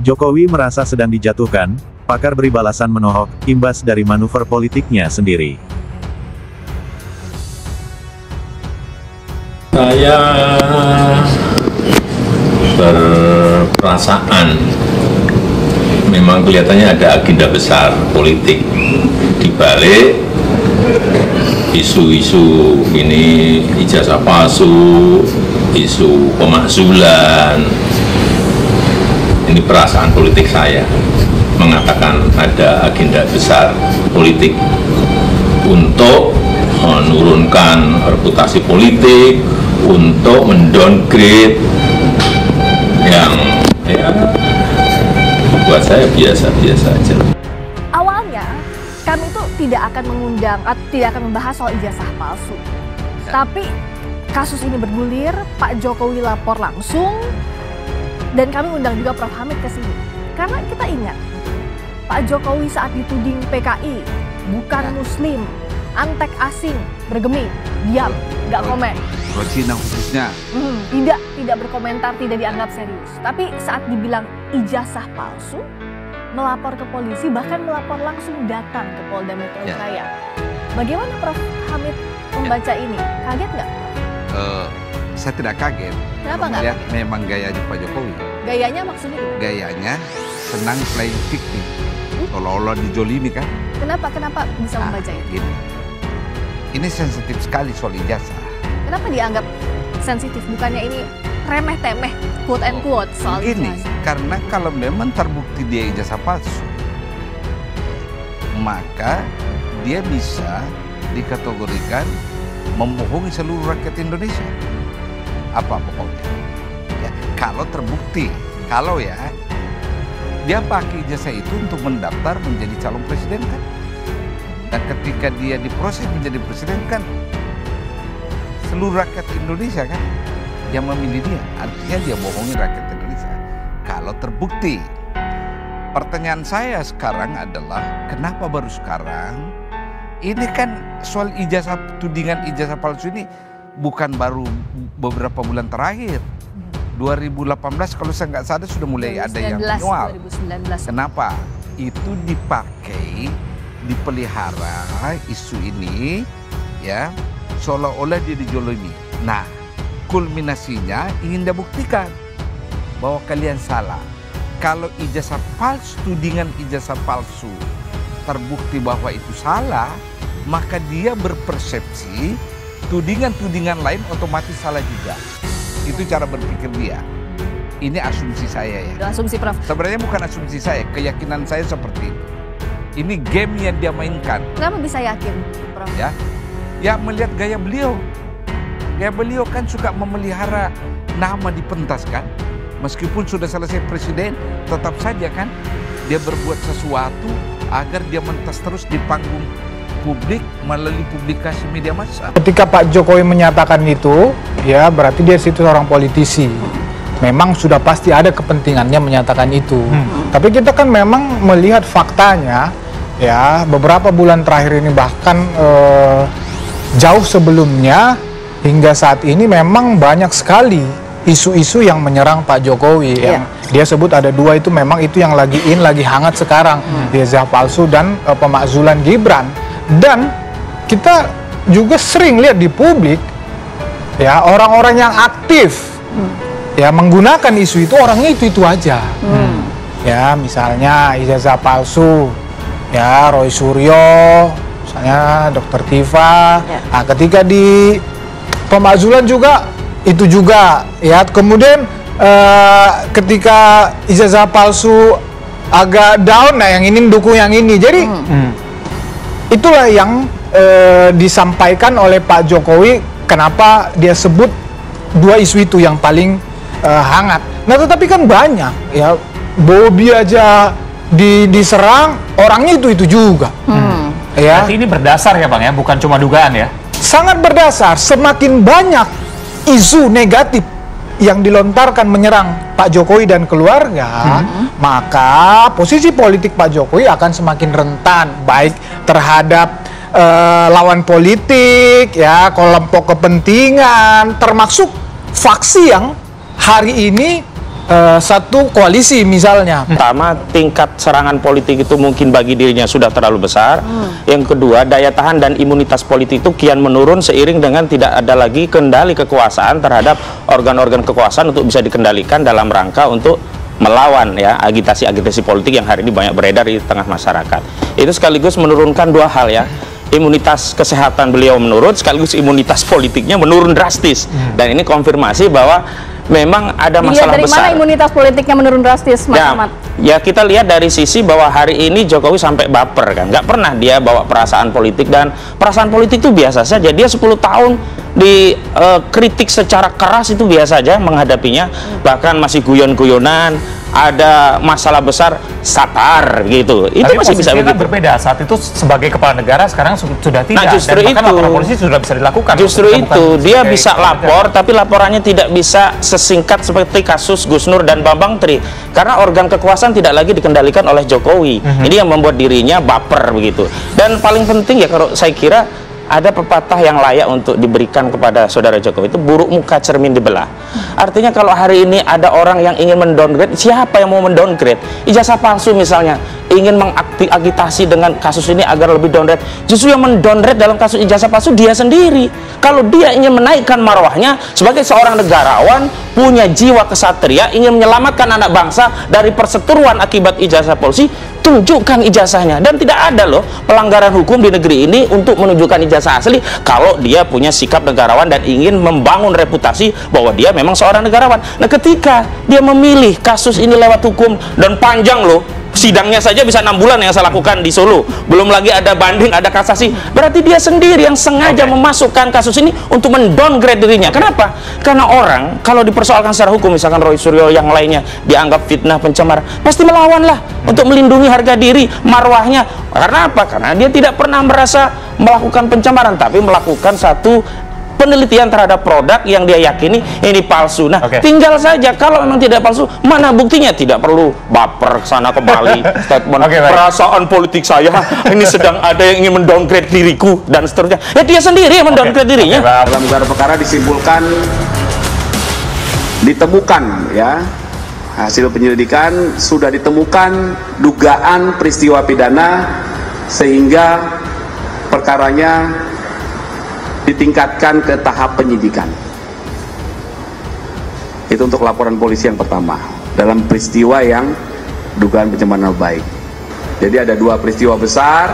Jokowi merasa sedang dijatuhkan, pakar beri balasan menohok, imbas dari manuver politiknya sendiri. Saya berperasaan memang kelihatannya ada agenda besar politik di balik isu-isu ini, ijazah palsu, isu pemakzulan. Ini perasaan politik saya mengatakan ada agenda besar politik untuk menurunkan reputasi politik, untuk mendowngrade yang ya buat saya biasa-biasa aja. Awalnya kami itu tidak akan mengundang atau tidak akan membahas soal ijazah palsu. Tapi kasus ini bergulir, Pak Jokowi lapor langsung, dan kami undang juga Prof. Hamid ke sini. Karena kita ingat, Pak Jokowi saat dituding PKI, bukan Muslim, antek asing, bergeming, diam, nggak komen. Cina khususnya. Tidak berkomentar, tidak dianggap serius. Tapi saat dibilang ijazah palsu, melapor ke polisi, bahkan melapor langsung datang ke Polda Metro Jaya. Bagaimana Prof. Hamid membaca ini? Kaget nggak? Saya tidak kaget. Kenapa nggak kaget? Memang gayanya Pak Jokowi. Gayanya maksudnya gimana? Gayanya senang playing victim. Seolah-olah dijolimi kan. Kenapa bisa membaca ini? Gini. Ini sensitif sekali soal ijazah. Kenapa dianggap sensitif? Bukannya ini remeh-temeh, quote and quote, soal Gini, ijazah? karena kalau memang terbukti dia ijazah palsu, maka dia bisa dikategorikan membohongi seluruh rakyat Indonesia. Apa pokoknya? Ya, kalau terbukti, kalau ya, dia pakai ijazah itu untuk mendaftar menjadi calon presiden kan? Dan ketika dia diproses menjadi presiden kan, seluruh rakyat Indonesia kan yang memilih dia, artinya dia bohongin rakyat Indonesia. Kalau terbukti, pertanyaan saya sekarang adalah kenapa baru sekarang? Ini kan soal ijazah, tudingan ijazah palsu ini bukan baru beberapa bulan terakhir. 2018 kalau saya nggak salah sudah mulai ada yang menyoal. 2019. Kenapa? Itu dipakai, dipelihara isu ini, ya, seolah-olah dia dijolimi. Nah, kulminasinya ingin dia buktikan bahwa kalian salah. Kalau ijazah palsu, tudingan ijazah palsu terbukti bahwa itu salah, maka dia berpersepsi tudingan-tudingan lain otomatis salah juga. Itu cara berpikir dia. Ini asumsi saya ya. Asumsi Prof. Sebenarnya bukan asumsi saya, keyakinan saya seperti itu. Ini game yang dia mainkan. Kenapa bisa yakin, Prof? Ya melihat gaya beliau. Gaya beliau kan suka memelihara nama di pentas kan. Meskipun sudah selesai presiden, tetap saja kan dia berbuat sesuatu agar dia mentas terus di panggung publik melalui publikasi media massa. Ketika Pak Jokowi menyatakan itu, ya berarti dia situ seorang politisi. Memang sudah pasti ada kepentingannya menyatakan itu. Tapi kita kan memang melihat faktanya, ya beberapa bulan terakhir ini bahkan jauh sebelumnya hingga saat ini memang banyak sekali isu-isu yang menyerang Pak Jokowi. Yang dia sebut ada dua itu memang itu yang lagi lagi hangat sekarang, ijazah palsu dan pemakzulan Gibran. Dan kita juga sering lihat di publik, ya orang-orang yang aktif, ya menggunakan isu itu orangnya itu aja. Ya misalnya ijazah palsu, ya Roy Suryo, misalnya Dr. Tifa. Nah, ketika di pemakzulan juga itu juga, ya kemudian ketika ijazah palsu agak down, nah yang ini dukung yang ini. Jadi itulah yang disampaikan oleh Pak Jokowi, kenapa dia sebut dua isu itu yang paling hangat. Nah tetapi kan banyak, ya Bobi aja diserang, orangnya itu juga. Ya. Berarti ini berdasar ya Bang ya, bukan cuma dugaan ya? Sangat berdasar, semakin banyak isu negatif yang dilontarkan menyerang Pak Jokowi dan keluarga, maka posisi politik Pak Jokowi akan semakin rentan, baik terhadap lawan politik, ya kelompok kepentingan, termasuk faksi yang hari ini satu koalisi misalnya. Pertama, tingkat serangan politik itu mungkin bagi dirinya sudah terlalu besar. Yang kedua, daya tahan dan imunitas politik itu kian menurun seiring dengan tidak ada lagi kendali kekuasaan terhadap organ-organ kekuasaan untuk bisa dikendalikan dalam rangka untuk melawan ya agitasi-agitasi politik yang hari ini banyak beredar di tengah masyarakat. Itu sekaligus menurunkan dua hal ya. Imunitas kesehatan beliau menurun, sekaligus imunitas politiknya menurun drastis. Dan ini konfirmasi bahwa memang ada masalah dari besar. Mana imunitas politiknya menurun drastis, Mas Ahmad? Ya kita lihat dari sisi bahwa hari ini Jokowi sampai baper kan, nggak pernah dia bawa perasaan politik, dan perasaan politik itu biasa saja. Dia 10 tahun dikritik secara keras itu biasa saja menghadapinya, bahkan masih guyon-guyonan. Ada masalah besar satar gitu, itu tapi masih bisa begitu. Kan berbeda saat itu sebagai kepala negara, sekarang sudah tidak. Nah justru dan bahkan itu laporan polisi sudah bisa dilakukan. Justru itu dia bisa lapor, tapi laporannya tidak bisa sesingkat seperti kasus Gus Nur dan Bambang Tri, karena organ kekuasaan tidak lagi dikendalikan oleh Jokowi. Ini yang membuat dirinya baper begitu. Dan paling penting ya, kalau saya kira ada pepatah yang layak untuk diberikan kepada saudara Jokowi, itu buruk muka cermin dibelah. Artinya kalau hari ini ada orang yang ingin mendowngrade, siapa yang mau mendowngrade? Ijazah palsu misalnya, ingin mengagitasi dengan kasus ini agar lebih downgrade. Justru yang mendowngrade dalam kasus ijazah palsu dia sendiri. Kalau dia ingin menaikkan marwahnya sebagai seorang negarawan, punya jiwa kesatria, ingin menyelamatkan anak bangsa dari perseteruan akibat ijazah palsu, tunjukkan ijazahnya. Dan tidak ada loh pelanggaran hukum di negeri ini untuk menunjukkan ijazah asli kalau dia punya sikap negarawan dan ingin membangun reputasi bahwa dia memang seorang negarawan. Nah ketika dia memilih kasus ini lewat hukum, dan panjang loh, sidangnya saja bisa 6 bulan yang saya lakukan di Solo, belum lagi ada banding, ada kasasi, berarti dia sendiri yang sengaja memasukkan kasus ini untuk mendowngrade dirinya. Kenapa? Karena orang kalau dipersoalkan secara hukum, misalkan Roy Suryo yang lainnya dianggap fitnah, pencemar, pasti melawan lah untuk melindungi harga diri, marwahnya. Karena apa? Karena dia tidak pernah merasa melakukan pencemaran, tapi melakukan satu penelitian terhadap produk yang dia yakini ini palsu. Nah, tinggal saja kalau memang tidak palsu, mana buktinya? Tidak perlu baper sana kembali statement perasaan politik saya ini sedang ada yang ingin mendowngrade diriku dan seterusnya. Ya dia sendiri yang mendowngrade dirinya. Dalam gelar perkara disimpulkan, ditemukan ya, hasil penyelidikan sudah ditemukan dugaan peristiwa pidana sehingga perkaranya ditingkatkan ke tahap penyidikan. Itu untuk laporan polisi yang pertama dalam peristiwa yang dugaan pencemaran nama baik. Jadi ada 2 peristiwa besar.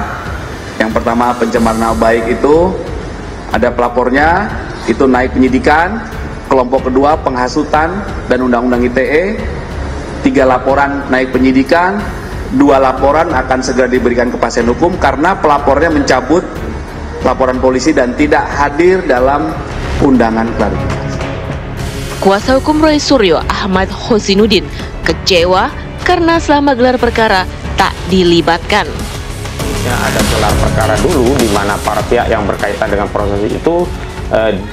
Yang pertama pencemaran nama baik itu ada pelapornya, itu naik penyidikan. Kelompok kedua penghasutan dan undang-undang ITE, 3 laporan naik penyidikan, 2 laporan akan segera diberikan kepastian hukum karena pelapornya mencabut laporan polisi dan tidak hadir dalam undangan klarifikasi. Kuasa hukum Roy Suryo, Ahmad Hosinuddin, kecewa karena selama gelar perkara tak dilibatkan. Ya, ada gelar perkara dulu di mana para pihak yang berkaitan dengan proses itu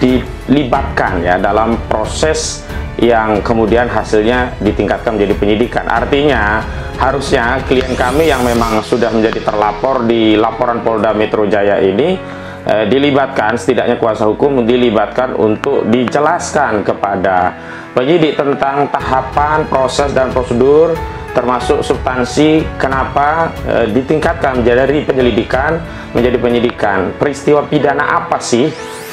dilibatkan ya dalam proses yang kemudian hasilnya ditingkatkan menjadi penyidikan. Artinya harusnya klien kami yang memang sudah menjadi terlapor di laporan Polda Metro Jaya ini dilibatkan, setidaknya kuasa hukum dilibatkan untuk dijelaskan kepada penyidik tentang tahapan, proses dan prosedur, termasuk substansi kenapa ditingkatkan dari penyelidikan menjadi penyidikan. Peristiwa pidana apa sih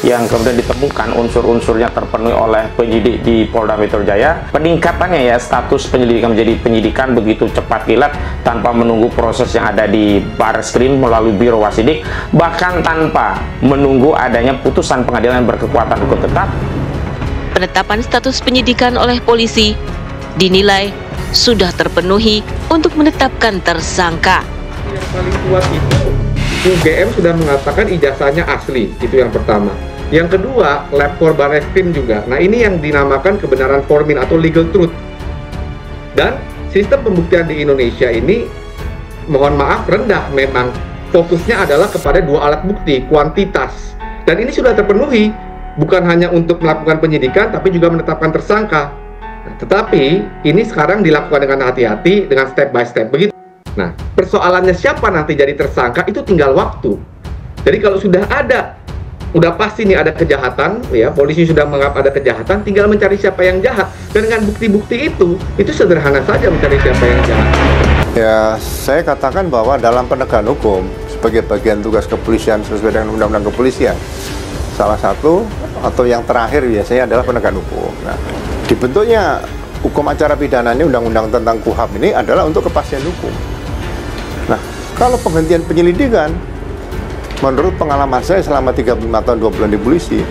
yang kemudian ditemukan unsur-unsurnya terpenuhi oleh penyidik di Polda Metro Jaya? Peningkatannya ya status penyelidikan menjadi penyidikan begitu cepat kilat tanpa menunggu proses yang ada di Barreskrim melalui Biro Wasidik, bahkan tanpa menunggu adanya putusan pengadilan yang berkekuatan hukum tetap. Penetapan status penyidikan oleh polisi dinilai sudah terpenuhi untuk menetapkan tersangka. Yang paling kuat itu UGM sudah mengatakan ijazahnya asli, itu yang pertama. Yang kedua, lab for Barreskrim juga. Nah, ini yang dinamakan kebenaran formin atau legal truth. Dan sistem pembuktian di Indonesia ini, mohon maaf, rendah memang. Fokusnya adalah kepada 2 alat bukti, kuantitas. Dan ini sudah terpenuhi, bukan hanya untuk melakukan penyidikan, tapi juga menetapkan tersangka. Nah, tetapi ini sekarang dilakukan dengan hati-hati, dengan step by step, begitu. Nah, persoalannya siapa nanti jadi tersangka itu tinggal waktu. Jadi kalau sudah ada udah pasti nih ada kejahatan, ya polisi sudah menganggap ada kejahatan, tinggal mencari siapa yang jahat. Dan dengan bukti-bukti itu sederhana saja mencari siapa yang jahat. Ya, saya katakan bahwa dalam penegakan hukum sebagai bagian tugas kepolisian sesuai dengan undang-undang kepolisian, salah satu atau yang terakhir biasanya adalah penegakan hukum. Nah, dibentuknya hukum acara pidana ini, undang-undang tentang KUHAP ini adalah untuk kepastian hukum. Nah, kalau penghentian penyelidikan, menurut pengalaman saya selama 35 tahun 2 bulan di polisi,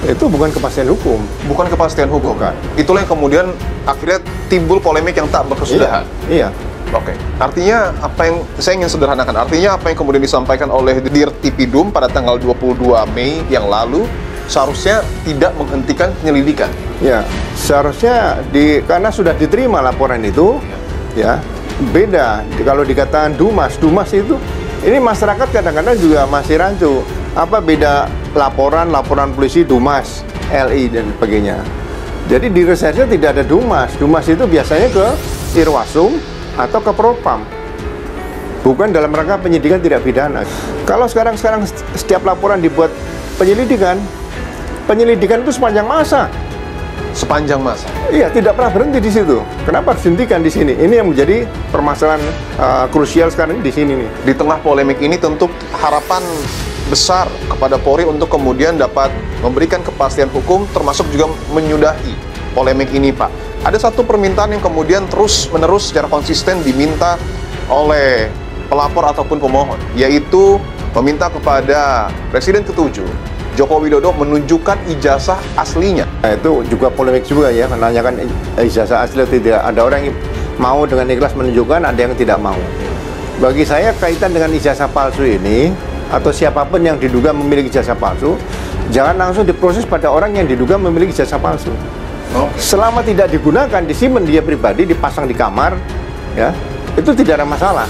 itu bukan kepastian hukum. Bukan kepastian hukum. Bukan. Itulah yang kemudian akhirnya timbul polemik yang tak berkesudahan. Iya. Oke. Artinya apa yang saya ingin sederhanakan, artinya apa yang kemudian disampaikan oleh Dirtipidum pada tanggal 22 Mei yang lalu seharusnya tidak menghentikan penyelidikan. Ya, seharusnya karena sudah diterima laporan itu, ya beda. Kalau dikatakan Dumas itu, ini masyarakat kadang-kadang juga masih rancu. Apa beda laporan polisi Dumas, LI dan sebagainya. Jadi di reserse tidak ada Dumas. Dumas itu biasanya ke Irwasum atau ke Propam. Bukan dalam rangka penyidikan tidak pidana. Kalau sekarang setiap laporan dibuat penyelidikan itu sepanjang masa. Sepanjang masa. Iya, tidak pernah berhenti di situ. Kenapa harus dihentikan di sini? Ini yang menjadi permasalahan krusial sekarang di sini nih. Di tengah polemik ini tentu harapan besar kepada Polri untuk kemudian dapat memberikan kepastian hukum, termasuk juga menyudahi polemik ini, Pak. Ada satu permintaan yang kemudian terus-menerus secara konsisten diminta oleh pelapor ataupun pemohon, yaitu meminta kepada Presiden ke-7 Joko Widodo menunjukkan ijazah aslinya. Nah, itu juga polemik juga ya, menanyakan ijazah asli atau tidak. Ada orang yang mau dengan ikhlas menunjukkan, ada yang tidak mau. Bagi saya kaitan dengan ijazah palsu ini, atau siapapun yang diduga memiliki ijazah palsu, jangan langsung diproses pada orang yang diduga memiliki ijazah palsu. Selama tidak digunakan, disimpan dia pribadi, dipasang di kamar, ya, itu tidak ada masalah.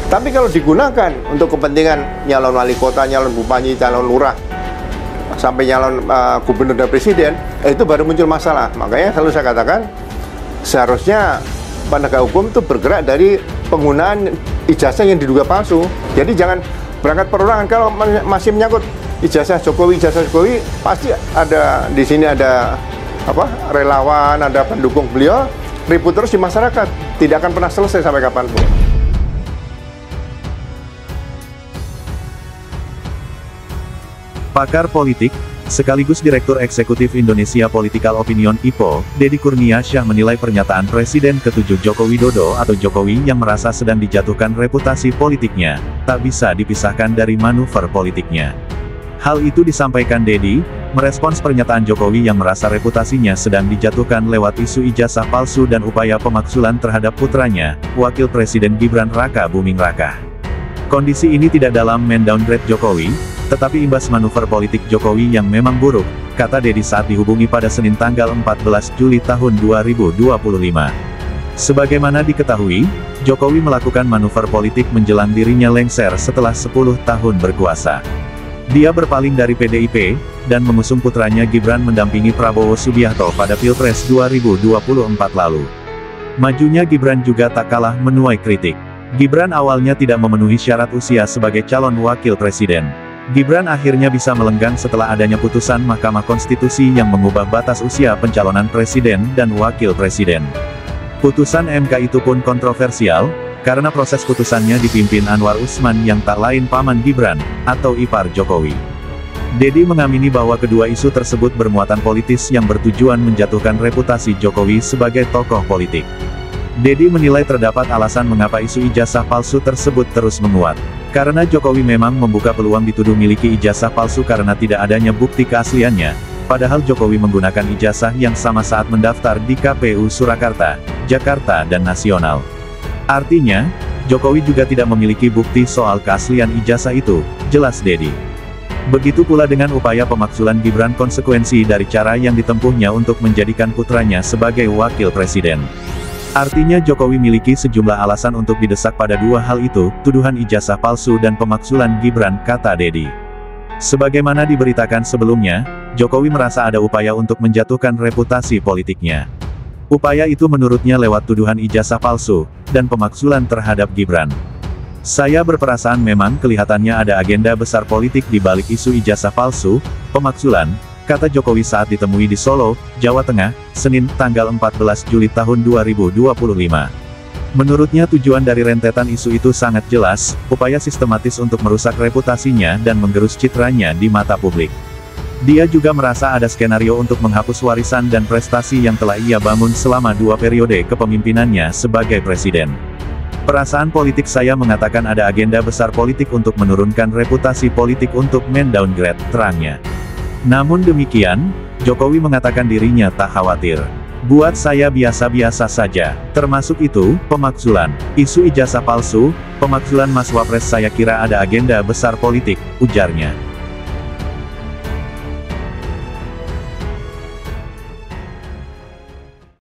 Tapi kalau digunakan untuk kepentingan nyalon wali kota, nyalon bupati, calon lurah, sampai nyalon gubernur dan presiden, itu baru muncul masalah. Makanya selalu saya katakan, seharusnya penegak hukum itu bergerak dari penggunaan ijazah yang diduga palsu. Jadi jangan berangkat perorangan. Kalau masih menyangkut ijazah Jokowi, pasti ada di sini ada relawan, ada pendukung beliau, ribut terus di masyarakat, tidak akan pernah selesai sampai kapanpun. Pakar politik, sekaligus Direktur Eksekutif Indonesia Political Opinion (IPO), Deddy Kurniasyah menilai pernyataan Presiden ke-7 Joko Widodo atau Jokowi yang merasa sedang dijatuhkan reputasi politiknya, tak bisa dipisahkan dari manuver politiknya. Hal itu disampaikan Deddy, merespons pernyataan Jokowi yang merasa reputasinya sedang dijatuhkan lewat isu ijazah palsu dan upaya pemaksulan terhadap putranya, Wakil Presiden Gibran Raka Buming Raka. Kondisi ini tidak dalam mendowngrade Jokowi, tetapi imbas manuver politik Jokowi yang memang buruk, kata Deddy saat dihubungi pada Senin tanggal 14 Juli tahun 2025. Sebagaimana diketahui, Jokowi melakukan manuver politik menjelang dirinya lengser setelah 10 tahun berkuasa. Dia berpaling dari PDIP, dan mengusung putranya Gibran mendampingi Prabowo Subianto pada Pilpres 2024 lalu. Majunya Gibran juga tak kalah menuai kritik. Gibran awalnya tidak memenuhi syarat usia sebagai calon wakil presiden. Gibran akhirnya bisa melenggang setelah adanya putusan Mahkamah Konstitusi yang mengubah batas usia pencalonan presiden dan wakil presiden. Putusan MK itu pun kontroversial, karena proses putusannya dipimpin Anwar Usman yang tak lain paman Gibran, atau ipar Jokowi. Deddy mengamini bahwa kedua isu tersebut bermuatan politis yang bertujuan menjatuhkan reputasi Jokowi sebagai tokoh politik. Deddy menilai terdapat alasan mengapa isu ijazah palsu tersebut terus menguat. Karena Jokowi memang membuka peluang dituduh miliki ijazah palsu karena tidak adanya bukti keasliannya, padahal Jokowi menggunakan ijazah yang sama saat mendaftar di KPU Surakarta, Jakarta dan Nasional. Artinya, Jokowi juga tidak memiliki bukti soal keaslian ijazah itu, jelas Deddy. Begitu pula dengan upaya pemaksulan Gibran, konsekuensi dari cara yang ditempuhnya untuk menjadikan putranya sebagai wakil presiden. Artinya Jokowi miliki sejumlah alasan untuk didesak pada dua hal itu, tuduhan ijazah palsu dan pemaksulan Gibran, kata Deddy. Sebagaimana diberitakan sebelumnya, Jokowi merasa ada upaya untuk menjatuhkan reputasi politiknya. Upaya itu menurutnya lewat tuduhan ijazah palsu, dan pemaksulan terhadap Gibran. Saya berperasaan memang kelihatannya ada agenda besar politik di balik isu ijazah palsu, pemakzulan, kata Jokowi saat ditemui di Solo, Jawa Tengah, Senin, tanggal 14 Juli tahun 2025. Menurutnya tujuan dari rentetan isu itu sangat jelas, upaya sistematis untuk merusak reputasinya dan menggerus citranya di mata publik. Dia juga merasa ada skenario untuk menghapus warisan dan prestasi yang telah ia bangun selama 2 periode kepemimpinannya sebagai presiden. Perasaan politik saya mengatakan ada agenda besar politik untuk menurunkan reputasi politik untuk men-downgrade, terangnya. Namun demikian, Jokowi mengatakan dirinya tak khawatir. Buat saya biasa-biasa saja, termasuk itu, pemakzulan, isu ijazah palsu, pemakzulan Mas Wapres saya kira ada agenda besar politik, ujarnya.